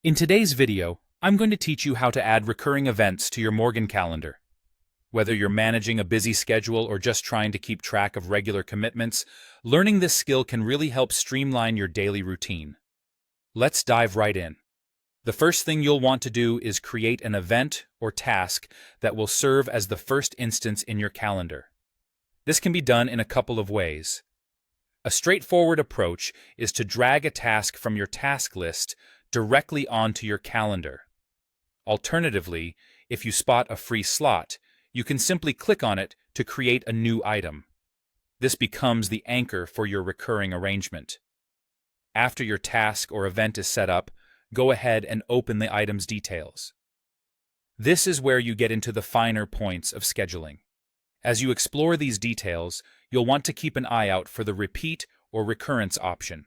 In today's video, I'm going to teach you how to add recurring events to your Morgen calendar. Whether you're managing a busy schedule or just trying to keep track of regular commitments, learning this skill can really help streamline your daily routine. Let's dive right in. The first thing you'll want to do is create an event or task that will serve as the first instance in your calendar. This can be done in a couple of ways. A straightforward approach is to drag a task from your task list directly onto your calendar. Alternatively, if you spot a free slot, you can simply click on it to create a new item. This becomes the anchor for your recurring arrangement. After your task or event is set up, go ahead and open the item's details. This is where you get into the finer points of scheduling. As you explore these details, you'll want to keep an eye out for the repeat or recurrence option.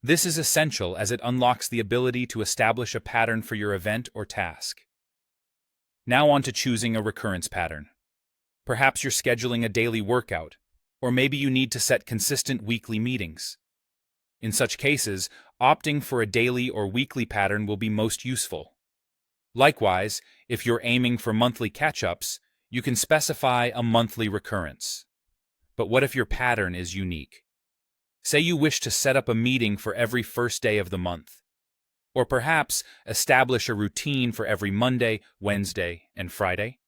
This is essential as it unlocks the ability to establish a pattern for your event or task. Now on to choosing a recurrence pattern. Perhaps you're scheduling a daily workout, or maybe you need to set consistent weekly meetings. In such cases, opting for a daily or weekly pattern will be most useful. Likewise, if you're aiming for monthly catch-ups, you can specify a monthly recurrence. But what if your pattern is unique? Say you wish to set up a meeting for every first day of the month, or perhaps establish a routine for every Monday, Wednesday, and Friday.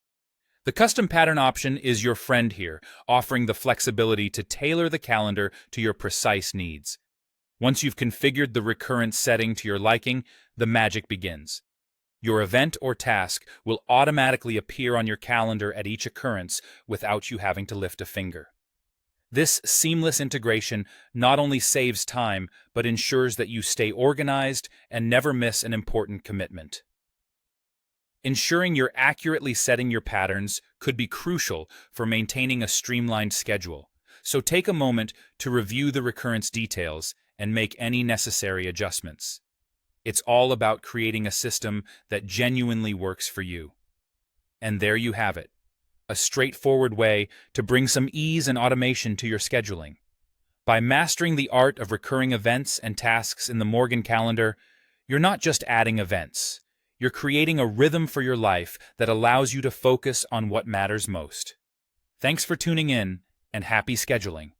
The custom pattern option is your friend here, offering the flexibility to tailor the calendar to your precise needs. Once you've configured the recurrence setting to your liking, the magic begins. Your event or task will automatically appear on your calendar at each occurrence without you having to lift a finger. This seamless integration not only saves time, but ensures that you stay organized and never miss an important commitment. Ensuring you're accurately setting your patterns could be crucial for maintaining a streamlined schedule, so take a moment to review the recurrence details and make any necessary adjustments. It's all about creating a system that genuinely works for you. And there you have it. A straightforward way to bring some ease and automation to your scheduling. By mastering the art of recurring events and tasks in the Morgen calendar, you're not just adding events. You're creating a rhythm for your life that allows you to focus on what matters most. Thanks for tuning in, and happy scheduling.